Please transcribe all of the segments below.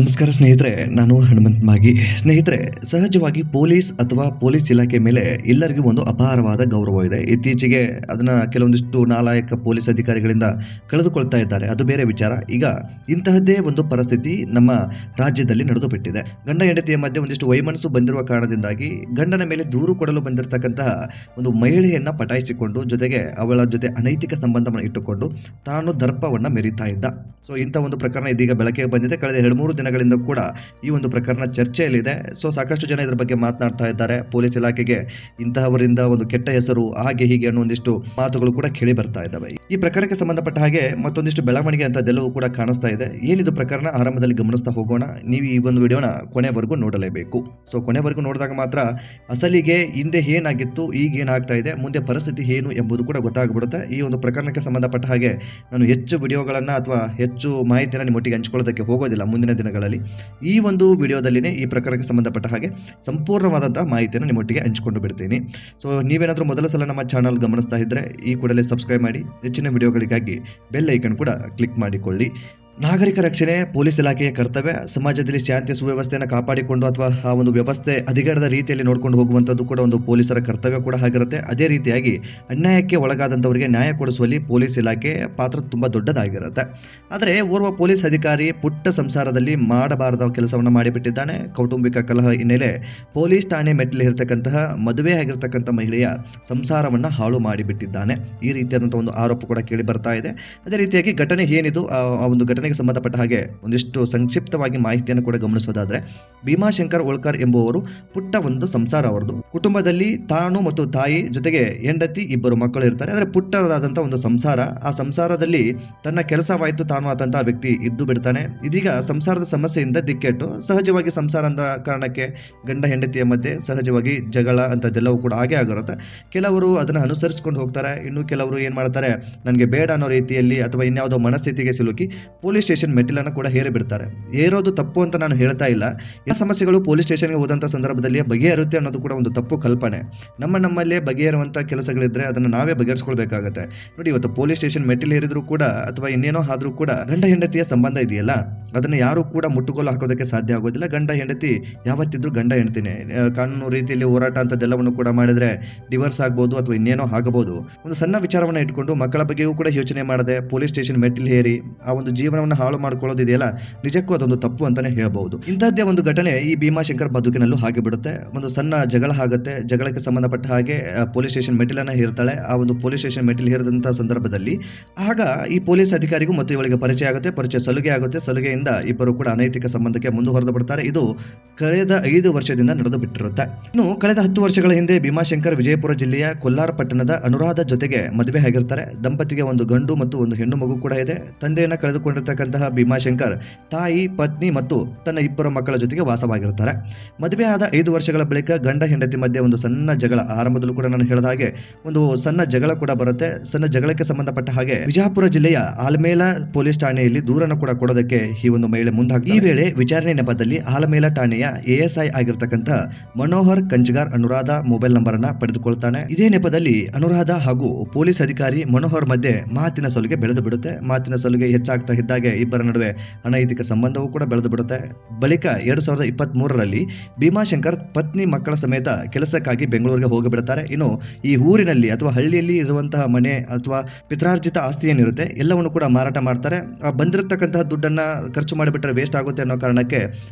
ನಮಸ್ಕಾರ ಸ್ನೇಹಿತರೆ, ನಾನು ಹನುಮಂತ್ ಮಾಗಿ. ಸ್ನೇಹಿತರೆ, ಸಹಜವಾಗಿ ಪೊಲೀಸ್ ಅಥವಾ ಪೊಲೀಸ್ ಇಲಾಖೆ ಮೇಲೆ ಎಲ್ಲರಿಗೂ ಒಂದು ಅಪಾರವಾದ ಗೌರವ ಇದೆ. ಇತ್ತೀಚೆಗೆ ಅದನ್ನ ಕೆಲವೊಂದಿಷ್ಟು ನಾಲಾಯಕ ಪೊಲೀಸ್ ಅಧಿಕಾರಿಗಳಿಂದ ಕಳೆದುಕೊಳ್ತಾ ಇದ್ದಾರೆ, ಅದು ಬೇರೆ ವಿಚಾರ. ಈಗ ಇಂತಹದ್ದೇ ಒಂದು ಪರಿಸ್ಥಿತಿ ನಮ್ಮ ರಾಜ್ಯದಲ್ಲಿ ನಡೆದು ಬಿಟ್ಟಿದೆ. ಗಂಡ ಹೆಂಡತಿಯ ಮಧ್ಯೆ ಒಂದಿಷ್ಟು ವೈಮನಸ್ಸು ಬಂದಿರುವ ಕಾರಣದಿಂದಾಗಿ ಗಂಡನ ಮೇಲೆ ದೂರು ಕೊಡಲು ಬಂದಿರತಕ್ಕಂತಹ ಒಂದು ಮಹಿಳೆಯನ್ನ ಪಟಾಯಿಸಿಕೊಂಡು, ಜೊತೆಗೆ ಅವಳ ಜೊತೆ ಅನೈತಿಕ ಸಂಬಂಧವನ್ನು ಇಟ್ಟುಕೊಂಡು ತಾನು ದರ್ಪವನ್ನ ಮೆರೀತಾ ಇದ್ದ. ಸೊ ಇಂಥ ಒಂದು ಪ್ರಕರಣ ಇದೀಗ ಬೆಳಕಿಗೆ ಬಂದಿದೆ. ಕಳೆದ 2-3 ದಿನಗಳಿಂದ ಕೂಡ ಈ ಒಂದು ಪ್ರಕರಣ ಚರ್ಚೆಯಲ್ಲಿದೆ. ಸೊ ಸಾಕಷ್ಟು ಜನ ಇದರ ಬಗ್ಗೆ ಮಾತನಾಡ್ತಾ ಇದ್ದಾರೆ. ಪೊಲೀಸ್ ಇಲಾಖೆಗೆ ಇಂತಹವರಿಂದ ಒಂದು ಕೆಟ್ಟ ಹೆಸರು, ಹಾಗೆ ಹೀಗೆ ಅನ್ನೋ ಒಂದಿಷ್ಟು ಮಾತುಗಳು ಕೂಡ ಕೇಳಿ ಬರ್ತಾ ಇದ್ದಾವೆ. ಈ ಪ್ರಕರಣಕ್ಕೆ ಸಂಬಂಧಪಟ್ಟ ಹಾಗೆ ಮತ್ತೊಂದಿಷ್ಟು ಬೆಳವಣಿಗೆ ಅಂತದೆಲ್ಲವೂ ಕೂಡ ಕಾಣಿಸ್ತಾ ಇದೆ. ಏನಿದು ಪ್ರಕರಣ, ಆರಂಭದಲ್ಲಿ ಗಮನಿಸ್ತಾ ಹೋಗೋಣ. ನೀವು ಈ ಒಂದು ವಿಡಿಯೋನ ಕೊನೆವರೆಗೂ ನೋಡಲೇಬೇಕು. ಸೊ ಕೊನೆವರೆಗೂ ನೋಡಿದಾಗ ಮಾತ್ರ ಅಸಲಿಗೆ ಹಿಂದೆ ಏನಾಗಿತ್ತು, ಈಗ ಏನಾಗ್ತಾ ಇದೆ, ಮುಂದೆ ಪರಿಸ್ಥಿತಿ ಏನು ಎಂಬುದು ಕೂಡ ಗೊತ್ತಾಗ್ಬಿಡುತ್ತೆ. ಈ ಒಂದು ಪ್ರಕರಣಕ್ಕೆ ಸಂಬಂಧಪಟ್ಟ ಹಾಗೆ ನಾನು ಹೆಚ್ಚು ವಿಡಿಯೋಗಳನ್ನು ಅಥವಾ ಹೆಚ್ಚು ಮಾಹಿತಿಯನ್ನು ನಿಮ್ಮೊಟ್ಟಿಗೆ ಹಂಚಿಕೊಳ್ಳೋದಕ್ಕೆ ಹೋಗೋದಿಲ್ಲ ಮುಂದಿನ ದಿನಗಳಲ್ಲಿ. ಈ ಒಂದು ವಿಡಿಯೋದಲ್ಲಿನೇ ಈ ಪ್ರಕರಣಕ್ಕೆ ಸಂಬಂಧಪಟ್ಟ ಹಾಗೆ ಸಂಪೂರ್ಣವಾದಂತಹ ಮಾಹಿತಿಯನ್ನು ನಿಮ್ಮೊಟ್ಟಿಗೆ ಹಂಚಿಕೊಂಡು ಬಿಡ್ತೀನಿ. ಸೊ ನೀವೇನಾದರೂ ಮೊದಲ ಸಲ ನಮ್ಮ ಚಾನಲ್ ಗಮನಿಸ್ತಾ ಇದ್ದರೆ ಈ ಕೂಡಲೇ ಸಬ್ಸ್ಕ್ರೈಬ್ ಮಾಡಿ. ಹೆಚ್ಚಿನ ವಿಡಿಯೋಗಳಿಗಾಗಿ ಬೆಲ್ ಐಕನ್ ಕೂಡ ಕ್ಲಿಕ್ ಮಾಡಿಕೊಳ್ಳಿ. ನಾಗರಿಕ ರಕ್ಷಣೆ ಪೊಲೀಸ್ ಇಲಾಖೆಯ ಕರ್ತವ್ಯ. ಸಮಾಜದಲ್ಲಿ ಶಾಂತಿ ಸುವ್ಯವಸ್ಥೆಯನ್ನು ಕಾಪಾಡಿಕೊಂಡು ಅಥವಾ ಆ ಒಂದು ವ್ಯವಸ್ಥೆ ಹದಗೆಡದ ರೀತಿಯಲ್ಲಿ ನೋಡ್ಕೊಂಡು ಹೋಗುವಂಥದ್ದು ಕೂಡ ಒಂದು ಪೊಲೀಸರ ಕರ್ತವ್ಯ ಕೂಡ ಆಗಿರುತ್ತೆ. ಅದೇ ರೀತಿಯಾಗಿ ಅನ್ಯಾಯಕ್ಕೆ ಒಳಗಾದಂಥವರಿಗೆ ನ್ಯಾಯ ಕೊಡಿಸುವಲ್ಲಿ ಪೊಲೀಸ್ ಇಲಾಖೆ ಪಾತ್ರ ತುಂಬ ದೊಡ್ಡದಾಗಿರುತ್ತೆ. ಆದರೆ ಓರ್ವ ಪೊಲೀಸ್ ಅಧಿಕಾರಿ ಪುಟ್ಟ ಸಂಸಾರದಲ್ಲಿ ಮಾಡಬಾರದ ಕೆಲಸವನ್ನು ಮಾಡಿಬಿಟ್ಟಿದ್ದಾನೆ. ಕೌಟುಂಬಿಕ ಕಲಹ ಹಿನ್ನೆಲೆ ಪೊಲೀಸ್ ಠಾಣೆ ಮೆಟ್ಟಿಲು ಇರತಕ್ಕಂತಹ ಮದುವೆ ಆಗಿರ್ತಕ್ಕಂಥ ಮಹಿಳೆಯ ಸಂಸಾರವನ್ನು ಹಾಳು ಮಾಡಿಬಿಟ್ಟಿದ್ದಾನೆ. ಈ ರೀತಿಯಾದಂಥ ಒಂದು ಆರೋಪ ಕೂಡ ಕೇಳಿ ಬರ್ತಾ ಇದೆ. ಅದೇ ರೀತಿಯಾಗಿ ಘಟನೆ ಏನಿದು, ಆ ಒಂದು ಘಟನೆಗೆ ಸಂಬಂಧಪಟ್ಟ ಹಾಗೆ ಒಂದಿಷ್ಟು ಸಂಕ್ಷಿಪ್ತವಾಗಿ ಮಾಹಿತಿಯನ್ನು ಕೂಡ ಗಮನಿಸೋದಾದ್ರೆ, ಭೀಮಾಶಂಕರ್ ಹೋಳ್ಕರ್ ಎಂಬುವರು ಪುಟ್ಟ ಒಂದು ಸಂಸಾರ ಅವರದು. ಕುಟುಂಬದಲ್ಲಿ ತಾನು ಮತ್ತು ತಾಯಿ ಜೊತೆಗೆ ಹೆಂಡತಿ, 2 ಮಕ್ಕಳು ಇರ್ತಾರೆ. ಆದರೆ ಪುಟ್ಟದಾದಂಥ ಒಂದು ಸಂಸಾರ. ಆ ಸಂಸಾರದಲ್ಲಿ ತನ್ನ ಕೆಲಸವಾಯಿತು ತಾನು ಆದಂತಹ ವ್ಯಕ್ತಿ ಇದ್ದು ಬಿಡ್ತಾನೆ. ಇದೀಗ ಸಂಸಾರದ ಸಮಸ್ಯೆಯಿಂದ ದಿಕ್ಕೆಟ್ಟು ಸಹಜವಾಗಿ ಸಂಸಾರ ಅಂದ ಕಾರಣಕ್ಕೆ ಗಂಡ ಹೆಂಡತಿಯ ಮಧ್ಯೆ ಸಹಜವಾಗಿ ಜಗಳ ಅಂತದ್ದೆಲ್ಲವೂ ಕೂಡ ಹಾಗೆ ಆಗಿರುತ್ತೆ. ಕೆಲವರು ಅದನ್ನು ಅನುಸರಿಸ್ಕೊಂಡು ಹೋಗ್ತಾರೆ, ಇನ್ನು ಕೆಲವರು ಏನು ಮಾಡ್ತಾರೆ, ನನಗೆ ಬೇಡ ಅನ್ನೋ ರೀತಿಯಲ್ಲಿ ಅಥವಾ ಇನ್ಯಾವುದೋ ಮನಸ್ಥಿತಿಗೆ ಸಿಲುಕಿ ಪೊಲೀಸ್ ಸ್ಟೇಷನ್ ಮೆಟ್ಟಿಲನ್ನು ಕೂಡ ಹೇರಿ ಬಿಡ್ತಾರೆ. ಏರೋದು ತಪ್ಪು ಅಂತ ನಾನು ಹೇಳ್ತಾ ಇಲ್ಲ. ಎಲ್ಲ ಸಮಸ್ಯೆಗಳು ಪೊಲೀಸ್ ಸ್ಟೇಷನ್ಗೆ ಹೋದಂಥ ಸಂದರ್ಭದಲ್ಲಿ ಬಗೆಹರುತ್ತೆ ಅನ್ನೋದು ಕೂಡ ಒಂದು ತಪ್ಪು ಕಲ್ಪನೆ. ನಮ್ಮಲ್ಲೇ ಬಗೆಹರುವಂಥ ಕೆಲಸಗಳಿದ್ರೆ ಅದನ್ನು ನಾವೇ ಬಗೆಹರಿಸ್ಕೊಳ್ಬೇಕಾಗತ್ತೆ. ನೋಡಿ, ಇವತ್ತು ಪೊಲೀಸ್ ಸ್ಟೇಷನ್ ಮೆಟ್ಟಿಲು ಏರಿದ್ರು ಕೂಡ ಅಥವಾ ಇನ್ನೇನೋ ಆದ್ರೂ ಕೂಡ ಗಂಡ ಹೆಂಡತಿಯ ಸಂಬಂಧ ಇದೆಯಲ್ಲ, ಅದನ್ನು ಯಾರು ಕೂಡ ಮುಟ್ಟುಗೋಲು ಹಾಕೋದಕ್ಕೆ ಸಾಧ್ಯ ಆಗೋದಿಲ್ಲ. ಗಂಡ ಹೆಂಡತಿ ಯಾವತ್ತಿದ್ರು ಗಂಡ ಹೆಂಡತಿನೇ. ಕಾನೂನು ರೀತಿಯಲ್ಲಿ ಹೋರಾಟ ಅಂತದೆಲ್ಲವನ್ನು ಕೂಡ ಮಾಡಿದ್ರೆ ಡಿವೋರ್ಸ್ ಆಗ್ಬೋದು ಅಥವಾ ಇನ್ನೇನೋ ಆಗಬಹುದು. ಒಂದು ಸಣ್ಣ ವಿಚಾರವನ್ನು ಇಟ್ಕೊಂಡು ಮಕ್ಕಳ ಬಗ್ಗೆಯೂ ಕೂಡ ಯೋಚನೆ ಮಾಡದೆ ಪೊಲೀಸ್ ಸ್ಟೇಷನ್ ಮೆಟ್ಟಿಲು ಹೇರಿ ಆ ಒಂದು ಜೀವನವನ್ನು ಹಾಳು ಮಾಡ್ಕೊಳ್ಳೋದಿದೆಯಲ್ಲ, ನಿಜಕ್ಕೂ ಅದೊಂದು ತಪ್ಪು ಅಂತಾನೆ ಹೇಳ್ಬಹುದು. ಇಂತಹದ್ದೇ ಒಂದು ಘಟನೆ ಈ ಭೀಮಾಶಂಕರ್ ಬದುಕಿನಲ್ಲೂ ಹಾಗೆ ಬಿಡುತ್ತೆ. ಒಂದು ಸಣ್ಣ ಜಗಳ ಆಗುತ್ತೆ. ಜಗಳಕ್ಕೆ ಸಂಬಂಧಪಟ್ಟ ಹಾಗೆ ಪೊಲೀಸ್ ಸ್ಟೇಷನ್ ಮೆಟ್ಟಿಲನ್ನ ಹೇರ್ತಾಳೆ. ಆ ಒಂದು ಪೊಲೀಸ್ ಸ್ಟೇಷನ್ ಮೆಟ್ಟಿಲು ಹೇರಿದಂತಹ ಸಂದರ್ಭದಲ್ಲಿ ಆಗ ಈ ಪೊಲೀಸ್ ಅಧಿಕಾರಿಗೂ ಮತ್ತು ಇವಳಿಗೆ ಪರಿಚಯ ಆಗುತ್ತೆ. ಪರಿಚಯ ಸಲುಗೆ ಆಗುತ್ತೆ. ಸಲುಗೆಯಿಂದ ಇಬ್ಬರು ಕೂಡ ಅನೈತಿಕ ಸಂಬಂಧಕ್ಕೆ ಮುಂದುವರೆದು ಬಿಡ್ತಾರೆ. ಇದು ಕಳೆದ 5 ವರ್ಷದಿಂದ ನಡೆದು ಬಿಟ್ಟಿರುತ್ತೆ. ಇನ್ನು ಕಳೆದ 10 ವರ್ಷಗಳ ಹಿಂದೆ ಭೀಮಾಶಂಕರ್ ವಿಜಯಪುರ ಜಿಲ್ಲೆಯ ಕೊಲ್ಲಾರ ಪಟ್ಟಣದ ಅನುರಾಧ ಜೊತೆಗೆ ಮದುವೆ ಆಗಿರ್ತಾರೆ. ದಂಪತಿಗೆ ಒಂದು ಗಂಡು ಮತ್ತು ಒಂದು ಹೆಣ್ಣು ಮಗು ಕೂಡ ಇದೆ. ತಂದೆಯನ್ನ ಕಳೆದುಕೊಂಡಿರ್ತಕ್ಕಂತಹ ಭೀಮಾಶಂಕರ್ ತಾಯಿ, ಪತ್ನಿ ಮತ್ತು ತನ್ನ 2 ಮಕ್ಕಳ ಜೊತೆಗೆ ವಾಸವಾಗಿರ್ತಾರೆ. ಮದುವೆ ಆದ 5 ವರ್ಷಗಳ ಬಳಿಕ ಗಂಡ ಹೆಂಡತಿ ಮಧ್ಯೆ ಒಂದು ಸಣ್ಣ ಜಗಳ, ಆರಂಭದಲ್ಲೂ ಕೂಡ ನಾನು ಹೇಳಿದ ಹಾಗೆ ಒಂದು ಸಣ್ಣ ಜಗಳ ಕೂಡ ಬರುತ್ತೆ. ಸಣ್ಣ ಜಗಳಕ್ಕೆ ಸಂಬಂಧಪಟ್ಟ ಹಾಗೆ ವಿಜಯಪುರ ಜಿಲ್ಲೆಯ ಆಲಮೇಲ ಪೊಲೀಸ್ ಠಾಣೆಯಲ್ಲಿ ದೂರನ್ನು ಕೂಡ ಕೊಡೋದಕ್ಕೆ ಈ ಒಂದು ಮಹಿಳೆ ಮುಂದಾಗ್ತಾರೆ. ಈ ವೇಳೆ ವಿಚಾರಣೆ ನೆಪದಲ್ಲಿ ಆಲಮೇಲ ಠಾಣೆಯ ASI ಆಗಿರ್ತಕ್ಕಂಥ ಮನೋಹರ್ ಕಂಚಗಾರ್ ಅನುರಾಧ ಮೊಬೈಲ್ ನಂಬರ್ ಅನ್ನ ಪಡೆದುಕೊಳ್ತಾನೆ. ಇದೇ ನೆಪದಲ್ಲಿ ಅನುರಾಧ ಹಾಗೂ ಪೊಲೀಸ್ ಅಧಿಕಾರಿ ಮನೋಹರ್ ಮಧ್ಯೆ ಮಾತಿನ ಸಲುಗೆ ಬೆಳೆದು ಬಿಡುತ್ತೆ. ಮಾತಿನ ಸಲುಗೆ ಹೆಚ್ಚಾಗ್ತಾ ಇದ್ದಾಗೆ ಇಬ್ಬರ ನಡುವೆ ಅನೈತಿಕ ಸಂಬಂಧವೂ ಕೂಡ ಬೆಳೆದು ಬಿಡುತ್ತೆ. ಬಳಿಕ 2023ರಲ್ಲಿ ಭೀಮಾಶಂಕರ್ ಪತ್ನಿ ಮಕ್ಕಳ ಸಮೇತ ಕೆಲಸಕ್ಕಾಗಿ ಬೆಂಗಳೂರಿಗೆ ಹೋಗಿಬಿಡುತ್ತಾರೆ. ಇನ್ನು ಈ ಊರಿನಲ್ಲಿ ಅಥವಾ ಹಳ್ಳಿಯಲ್ಲಿ ಇರುವಂತಹ ಮನೆ ಅಥವಾ ಪಿತ್ರಾರ್ಜಿತ ಆಸ್ತಿ ಏನಿರುತ್ತೆ ಎಲ್ಲವನ್ನು ಕೂಡ ಮಾರಾಟ ಮಾಡ್ತಾರೆ. ಬಂದಿರತಕ್ಕಂತಹ ದುಡ್ಡನ್ನ ಖರ್ಚು ಮಾಡಿಬಿಟ್ರೆ ವೇಸ್ಟ್ ಆಗುತ್ತೆ ಅನ್ನೋ ಕಾರಣಕ್ಕೆ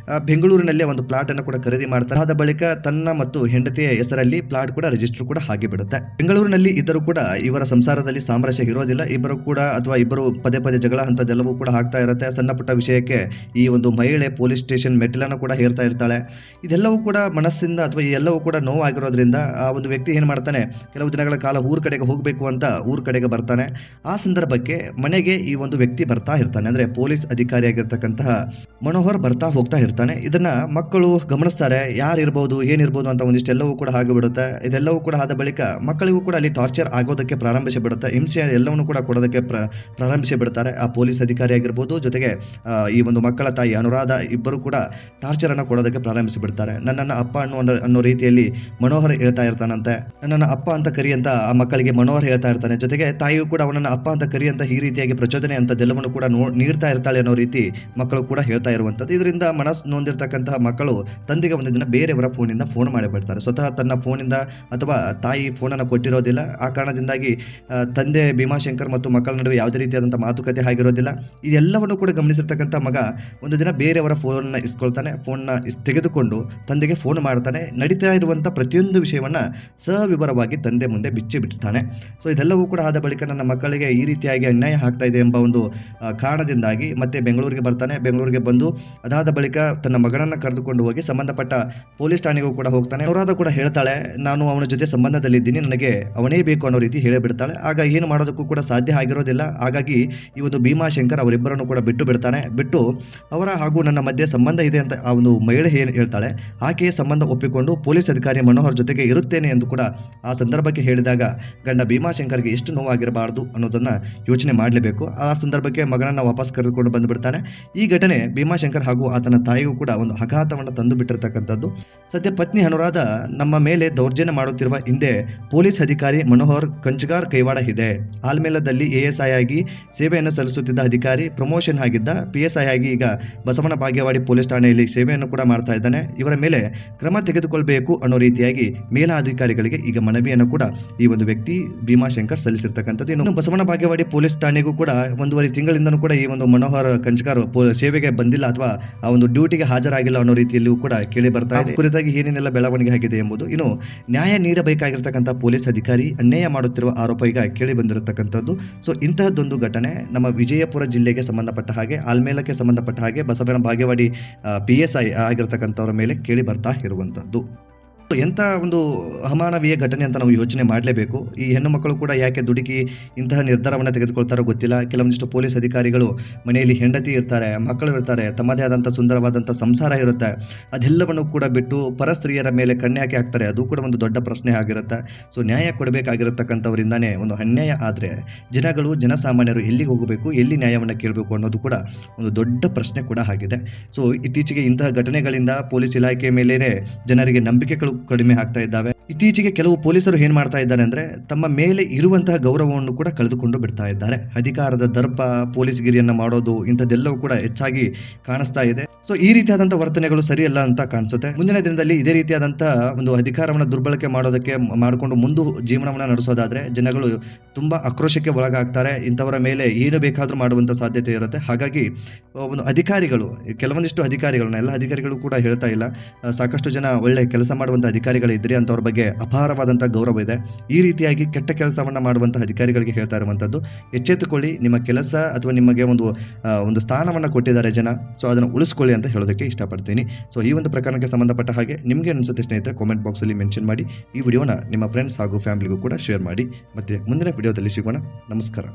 ಬೆಂಗಳೂರಿನಲ್ಲೇ ಒಂದು ಪ್ಲಾಟ್ ಅನ್ನು ಕೂಡ ಖರೀದಿ ಮಾಡ್ತಾರೆ. ಆದ ಬಳಿಕ ತನ್ನ ಮತ್ತು ಹೆಂಡತಿಯ ಹೆಸರಲ್ಲಿ ಪ್ಲಾಟ್ ಕೂಡ ರಿಜಿಸ್ಟರ್ ಕೂಡ ಆಗಿಬಿಡುತ್ತೆ. ಬೆಂಗಳೂರಿನಲ್ಲಿ ಇದ್ದರೂ ಕೂಡ ಇವರ ಸಂಸಾರದಲ್ಲಿ ಸಾಮರಸ್ಯ ಇರೋದಿಲ್ಲ. ಇಬ್ಬರು ಕೂಡ ಅಥವಾ ಇಬ್ಬರು ಪದೇ ಜಗಳ ಅಂತದೆಲ್ಲವೂ ಕೂಡ ಆಗ್ತಾ ಇರುತ್ತೆ. ಸಣ್ಣ ಪುಟ್ಟ ವಿಷಯಕ್ಕೆ ಈ ಒಂದು ಮಹಿಳೆ ಪೊಲೀಸ್ ಸ್ಟೇಷನ್ ಮೆಟ್ಟಿಲನ್ನು ಕೂಡ ಹೇರ್ತಾ ಇರ್ತಾಳೆ. ಇದೆಲ್ಲವೂ ಕೂಡ ಮನಸ್ಸಿಂದ ಅಥವಾ ಎಲ್ಲವೂ ಕೂಡ ನೋವಾಗಿರೋದ್ರಿಂದ ಆ ಒಂದು ವ್ಯಕ್ತಿ ಏನು ಮಾಡ್ತಾನೆ, ಕೆಲವು ದಿನಗಳ ಕಾಲ ಊರ್ ಕಡೆಗೆ ಹೋಗಬೇಕು ಅಂತ ಊರ್ ಕಡೆಗೆ ಬರ್ತಾನೆ. ಆ ಸಂದರ್ಭಕ್ಕೆ ಮನೆಗೆ ಈ ಒಂದು ವ್ಯಕ್ತಿ ಬರ್ತಾ ಇರ್ತಾನೆ, ಅಂದ್ರೆ ಪೊಲೀಸ್ ಅಧಿಕಾರಿಯಾಗಿರ್ತಕ್ಕಂತಹ ಮನೋಹರ್ ಬರ್ತಾ ಹೋಗ್ತಾ ಇರ್ತಾನೆ. ಇದನ್ನ ಮಕ್ಕಳು ಗಮನಿಸ್ತಾರೆ ಯಾರಿರ್ಬೋದು ಏನಿರ್ಬೋದು ಅಂತ ಒಂದಿಷ್ಟೆಲ್ಲವೂ ಕೂಡ ಆಗಿಬಿಡುತ್ತೆ. ಇದೆಲ್ಲವೂ ಕೂಡ ಆದ ಬಳಿಕ ಮಕ್ಕಳಿಗೂ ಕೂಡ ಅಲ್ಲಿ ಟಾರ್ಚರ್ ಆಗೋದಕ್ಕೆ ಪ್ರಾರಂಭಿಸಿ ಬಿಡುತ್ತೆ. ಹಿಂಸೆ ಎಲ್ಲವನ್ನು ಕೂಡ ಕೊಡೋದಕ್ಕೆ ಪ್ರಾರಂಭಿಸಿ ಬಿಡ್ತಾರೆ. ಆ ಪೊಲೀಸ್ ಅಧಿಕಾರಿ ಆಗಿರ್ಬೋದು, ಜೊತೆಗೆ ಈ ಒಂದು ಮಕ್ಕಳ ತಾಯಿ ಅನುರಾಧ ಇಬ್ಬರು ಕೂಡ ಟಾರ್ಚರನ್ನು ಕೊಡೋದಕ್ಕೆ ಪ್ರಾರಂಭಿಸಿ ಬಿಡ್ತಾರೆ. ನನ್ನನ್ನು ಅಪ್ಪ ಅನ್ನೋ ರೀತಿಯಲ್ಲಿ ಮನೋಹರ್ ಹೇಳ್ತಾ ಇರ್ತಾನಂತೆ. ನನ್ನನ್ನು ಅಪ್ಪ ಅಂತ ಕರಿ ಅಂತ ಆ ಮಕ್ಕಳಿಗೆ ಮನೋಹರ್ ಹೇಳ್ತಾ ಇರ್ತಾನೆ. ಜೊತೆಗೆ ತಾಯಿಯು ಕೂಡ ಅವನನ್ನು ಅಪ್ಪ ಅಂತ ಕರಿ ಅಂತ ಈ ರೀತಿಯಾಗಿ ಪ್ರಚೋದನೆ ಅಂತದೆಲ್ಲವನ್ನು ಕೂಡ ನೀಡ್ತಾ ಇರ್ತಾಳೆ ಅನ್ನೋ ರೀತಿ ಮಕ್ಕಳು ಕೂಡ ಹೇಳ್ತಾ ಇರುವಂಥದ್ದು. ಇದರಿಂದ ಮನಸ್ಸು ನೊಂದಿರ್ತಕ್ಕಂತಹ ಮಕ್ಕಳು ತಂದೆಗೆ ಒಂದು ದಿನ ಬೇರೆಯವರ ಫೋನಿಂದ ಫೋನ್ ಮಾಡಿಬಿಡ್ತಾರೆ. ಸ್ವತಃ ತನ್ನ ಫೋನಿಂದ ಅಥವಾ ತಾಯಿ ಫೋನನ್ನು ಕೊಟ್ಟಿರೋದಿಲ್ಲ. ಆ ಕಾರಣದಿಂದಾಗಿ ತಂದೆ ಭೀಮಾಶಂಕರ್ ಮತ್ತು ಮಕ್ಕಳ ನಡುವೆ ಯಾವುದೇ ರೀತಿಯಾದಂಥ ಮಾತುಕತೆ ಆಗಿರೋದಿಲ್ಲ. ಇದೆಲ್ಲವನ್ನು ಕೂಡ ಗಮನಿಸಿರ್ತಕ್ಕಂಥ ಮಗ ಒಂದು ದಿನ ಬೇರೆಯವರ ಫೋನನ್ನು ಇಸ್ಕೊಳ್ತಾನೆ. ಫೋನ್ನ ತೆಗೆದುಕೊಂಡು ತಂದೆಗೆ ಫೋನ್ ಮಾಡ್ತಾನೆ. ನಡೀತಾ ಇರುವಂಥ ಪ್ರತಿಯೊಂದು ವಿಷಯವನ್ನು ಸವಿವರವಾಗಿ ತಂದೆ ಮುಂದೆ ಬಿಟ್ಟಿರ್ತಾನೆ. ಸೊ ಇದೆಲ್ಲವೂ ಕೂಡ ಆದ ಬಳಿಕ ನನ್ನ ಮಕ್ಕಳಿಗೆ ಈ ರೀತಿಯಾಗಿ ಅನ್ಯಾಯ ಆಗ್ತಾ ಇದೆ ಎಂಬ ಒಂದು ಕಾರಣದಿಂದಾಗಿ ಮತ್ತೆ ಬೆಂಗಳೂರಿಗೆ ಬರ್ತಾನೆ. ಬೆಂಗಳೂರಿಗೆ ಬಂದು ಅದಾದ ಬಳಿಕ ತನ್ನ ಮಗನನ್ನು ಕರೆದುಕೊಂಡು ಹೋಗಿ ಸಂಬಂಧಪಟ್ಟ ಪೊಲೀಸ್ ಠಾಣೆಗೂ ಕೂಡ ಹೋಗ್ತಾನೆ. ಅನುರಾಧ ಕೂಡ ಹೇಳ್ತಾಳೆ, ನಾನು ಅವನ ಜೊತೆ ಸಂಬಂಧದಲ್ಲಿದ್ದೀನಿ, ನನಗೆ ಅವನೇ ಬೇಕು ಅನ್ನೋ ರೀತಿ ಹೇಳಿಬಿಡ್ತಾಳೆ. ಆಗ ಏನು ಮಾಡೋದಕ್ಕೂ ಕೂಡ ಸಾಧ್ಯ ಆಗಿರೋದಿಲ್ಲ. ಹಾಗಾಗಿ ಈ ಒಂದು ಭೀಮಾಶಂಕರ್ ಅವರಿಬ್ಬರನ್ನು ಕೂಡ ಬಿಟ್ಟು ಅವರ ಹಾಗೂ ನನ್ನ ಮಧ್ಯೆ ಸಂಬಂಧ ಇದೆ ಅಂತ ಆ ಒಂದು ಮಹಿಳೆ ಏನು ಹೇಳ್ತಾಳೆ, ಆಕೆಯ ಸಂಬಂಧ ಒಪ್ಪಿಕೊಂಡು ಪೊಲೀಸ್ ಅಧಿಕಾರಿ ಮನೋಹರ್ ಜೊತೆಗೆ ಇರುತ್ತೇನೆ ಎಂದು ಕೂಡ ಆ ಸಂದರ್ಭಕ್ಕೆ ಹೇಳಿದಾಗ ಗಂಡ ಭೀಮಾಶಂಕರ್ಗೆ ಎಷ್ಟು ನೋವಾಗಿರಬಾರ್ದು ಅನ್ನೋದನ್ನ ಯೋಚನೆ ಮಾಡಲೇಬೇಕು. ಆ ಸಂದರ್ಭಕ್ಕೆ ಮಗನನ್ನು ವಾಪಸ್ ಕರೆದುಕೊಂಡು ಬಂದುಬಿಡ್ತಾನೆ. ಈ ಘಟನೆ ಭೀಮಾಶಂಕರ್ ಹಾಗೂ ಆತನ ತಾಯಿಗೂ ಕೂಡ ಒಂದು ಆಘಾತವನ್ನು ತಂದು ಬಿಟ್ಟಿರತಕ್ಕಂಥದ್ದು. ಸದ್ಯ ಪತ್ನಿ ಅನುರಾಧ ನಮ್ಮ ಮೇಲೆ ದೌರ್ಜನ್ಯ ಮಾಡುತ್ತಿರುವ ಹಿಂದೆ ಪೊಲೀಸ್ ಅಧಿಕಾರಿ ಮನೋಹರ್ ಕಂಚಗಾರ್ ಕೈವಾಡ ಇದೆ. ಆಲ್ಮೇಲದಲ್ಲಿ ASI ಆಗಿ ಸೇವೆಯನ್ನು ಸಲ್ಲಿಸುತ್ತಿದ್ದ ಅಧಿಕಾರಿ ಪ್ರಮೋಷನ್ ಆಗಿದ್ದ PSI ಆಗಿ ಈಗ ಬಸವನ ಬಾಗೇವಾಡಿ ಪೊಲೀಸ್ ಠಾಣೆಯಲ್ಲಿ ಸೇವೆಯನ್ನು ಕೂಡ ಮಾಡ್ತಾ ಇದ್ದಾನೆ. ಇವರ ಮೇಲೆ ಕ್ರಮ ತೆಗೆದುಕೊಳ್ಬೇಕು ಅನ್ನೋ ರೀತಿಯಾಗಿ ಮೇಲಾಧಿಕಾರಿಗಳಿಗೆ ಈಗ ಮನವಿಯನ್ನು ಕೂಡ ಈ ಒಂದು ವ್ಯಕ್ತಿ ಭೀಮಾಶಂಕರ್ ಸಲ್ಲಿಸಿರ್ತಕ್ಕಂಥದ್ದು. ಇನ್ನು ಬಸವನ ಬಾಗೇವಾಡಿ ಪೊಲೀಸ್ ಠಾಣೆಗೂ ಕೂಡ 1.5 ತಿಂಗಳಿಂದನೂ ಕೂಡ ಈ ಒಂದು ಮನೋಹರ್ ಕಂಚಗಾರ್ ಸೇವೆಗೆ ಬಂದಿಲ್ಲ ಅಥವಾ ಆ ಒಂದು ಡ್ಯೂಟಿಗೆ ಹಾಜರಾಗಿಲ್ಲ ಅನ್ನೋ ರೀತಿಯಲ್ಲಿಯೂ ಕೂಡ ಕೇಳಿ ಬರ್ತಾ ಇದೆ. ಕುರಿತಾಗಿ ಏನೇನೆಲ್ಲ ಬೆಳವಣಿಗೆ ಆಗಿದೆ ಎಂಬುದು. ಇನ್ನು ನ್ಯಾಯ ನೀಡಬೇಕಾಗಿರ್ತಕ್ಕಂಥ ಪೊಲೀಸ್ ಅಧಿಕಾರಿ ಅನ್ಯಾಯ ಮಾಡುತ್ತಿರುವ ಆರೋಪ ಈಗ ಕೇಳಿ ಬಂದಿರತಕ್ಕಂಥದ್ದು. ಸೊ ಇಂತಹದ್ದೊಂದು ಘಟನೆ ನಮ್ಮ ವಿಜಯಪುರ ಜಿಲ್ಲೆಗೆ ಸಂಬಂಧಪಟ್ಟ ಹಾಗೆ ಆಲ್ಮೇಲಕ್ಕೆ ಸಂಬಂಧಪಟ್ಟ ಹಾಗೆ ಬಸವನ ಬಾಗೇವಾಡಿ PSI ಆಗಿರ್ತಕ್ಕಂಥವ್ರ ಮೇಲೆ ಕೇಳಿ ಬರ್ತಾ ಇರುವಂಥದ್ದು. ಎಂಥ ಒಂದು ಅಮಾನವೀಯ ಘಟನೆ ಅಂತ ನಾವು ಯೋಚನೆ ಮಾಡಲೇಬೇಕು. ಈ ಹೆಣ್ಣು ಮಕ್ಕಳು ಕೂಡ ಯಾಕೆ ದುಡುಕಿ ಇಂತಹ ನಿರ್ಧಾರವನ್ನು ತೆಗೆದುಕೊಳ್ತಾರೋ ಗೊತ್ತಿಲ್ಲ. ಕೆಲವೊಂದಿಷ್ಟು ಪೊಲೀಸ್ ಅಧಿಕಾರಿಗಳು ಮನೆಯಲ್ಲಿ ಹೆಂಡತಿ ಇರ್ತಾರೆ, ಮಕ್ಕಳು ಇರ್ತಾರೆ, ತಮ್ಮದೇ ಆದಂಥ ಸುಂದರವಾದಂಥ ಸಂಸಾರ ಇರುತ್ತೆ. ಅದೆಲ್ಲವನ್ನು ಕೂಡ ಬಿಟ್ಟು ಪರಸ್ತ್ರೀಯರ ಮೇಲೆ ಕಣ್ಣಾಕಿ ಹಾಕ್ತಾರೆ. ಅದು ಕೂಡ ಒಂದು ದೊಡ್ಡ ಪ್ರಶ್ನೆ ಆಗಿರುತ್ತೆ. ಸೊ ನ್ಯಾಯ ಕೊಡಬೇಕಾಗಿರತಕ್ಕಂಥವರಿಂದಾನೇ ಒಂದು ಅನ್ಯಾಯ ಆದರೆ ಜನಸಾಮಾನ್ಯರು ಎಲ್ಲಿಗೆ ಹೋಗಬೇಕು, ಎಲ್ಲಿ ನ್ಯಾಯವನ್ನು ಕೇಳಬೇಕು ಅನ್ನೋದು ಕೂಡ ಒಂದು ದೊಡ್ಡ ಪ್ರಶ್ನೆ ಕೂಡ ಆಗಿದೆ. ಸೊ ಇತ್ತೀಚೆಗೆ ಇಂತಹ ಘಟನೆಗಳಿಂದ ಪೊಲೀಸ್ ಇಲಾಖೆ ಮೇಲೇನೆ ಜನರಿಗೆ ನಂಬಿಕೆಗಳು ಕಡಿಮೆ ಆಗ್ತಾ ಇದ್ದಾವೆ. ಇತ್ತೀಚೆಗೆ ಕೆಲವು ಪೊಲೀಸರು ಏನ್ ಮಾಡ್ತಾ ಇದ್ದಾರೆ ಅಂದ್ರೆ ತಮ್ಮ ಮೇಲೆ ಇರುವಂತಹ ಗೌರವವನ್ನು ಕೂಡ ಕಳೆದುಕೊಂಡು ಬಿಡ್ತಾ ಇದ್ದಾರೆ. ಅಧಿಕಾರದ ದರ್ಪ, ಪೊಲೀಸ್ಗಿರಿಯನ್ನ ಮಾಡೋದು ಇಂಥದ್ದೆಲ್ಲವೂ ಕೂಡ ಹೆಚ್ಚಾಗಿ ಕಾಣಿಸ್ತಾ ಇದೆ. ಸೊ ಈ ರೀತಿಯಾದಂತಹ ವರ್ತನೆಗಳು ಸರಿಯಲ್ಲ ಅಂತ ಕಾಣಿಸುತ್ತೆ. ಮುಂದಿನ ದಿನದಲ್ಲಿ ಇದೇ ರೀತಿಯಾದಂತಹ ಒಂದು ಅಧಿಕಾರವನ್ನು ದುರ್ಬಳಕೆ ಮಾಡಿಕೊಂಡು ಮುಂದೆ ಜೀವನವನ್ನು ನಡೆಸೋದಾದ್ರೆ ಜನಗಳು ತುಂಬಾ ಆಕ್ರೋಶಕ್ಕೆ ಒಳಗಾಗ್ತಾರೆ. ಇಂಥವರ ಮೇಲೆ ಏನು ಬೇಕಾದ್ರೂ ಮಾಡುವಂತ ಸಾಧ್ಯತೆ ಇರುತ್ತೆ. ಹಾಗಾಗಿ ಒಂದು ಅಧಿಕಾರಿಗಳು, ಕೆಲವೊಂದಿಷ್ಟು ಅಧಿಕಾರಿಗಳನ್ನ, ಎಲ್ಲ ಅಧಿಕಾರಿಗಳು ಕೂಡ ಹೇಳ್ತಾ ಇಲ್ಲ, ಸಾಕಷ್ಟು ಜನ ಒಳ್ಳೆ ಕೆಲಸ ಮಾಡುವಂತ ಅಧಿಕಾರಿಗಳಿದ್ರೆ ಅಂತವ್ರ ಬಗ್ಗೆ ಅಪಾರವಾದಂತಹ ಗೌರವ ಇದೆ. ಈ ರೀತಿಯಾಗಿ ಕೆಟ್ಟ ಕೆಲಸವನ್ನ ಮಾಡುವಂತಹ ಅಧಿಕಾರಿಗಳಿಗೆ ಹೇಳ್ತಾ ಇರುವಂತದ್ದು, ಎಚ್ಚೆತ್ತುಕೊಳ್ಳಿ. ನಿಮ್ಮ ಕೆಲಸ ಅಥವಾ ನಿಮಗೆ ಒಂದು ಸ್ಥಾನವನ್ನ ಕೊಟ್ಟಿದ್ದಾರೆ ಜನ, ಸೊ ಅದನ್ನು ಉಳಿಸ್ಕೊಳ್ಳಿ ಅಂತ ಹೇಳೋದಕ್ಕೆ ಇಷ್ಟಪಡ್ತೀನಿ. ಸೊ ಈ ಒಂದು ಪ್ರಕರಣಕ್ಕೆ ಸಂಬಂಧಪಟ್ಟ ಹಾಗೆ ನಿಮಗೆ ಅನಿಸುತ್ತೆ ಸ್ನೇಹಿತರೆ, ಕಾಮೆಂಟ್ ಬಾಕ್ಸಲ್ಲಿ ಮೆನ್ಷನ್ ಮಾಡಿ. ಈ ವಿಡಿಯೋನ ನಿಮ್ಮ ಫ್ರೆಂಡ್ಸ್ ಹಾಗೂ ಫ್ಯಾಮಿಲಿಗೂ ಕೂಡ ಶೇರ್ ಮಾಡಿ. ಮತ್ತೆ ಮುಂದಿನ ವಿಡಿಯೋದಲ್ಲಿ ಸಿಗೋಣ. ನಮಸ್ಕಾರ.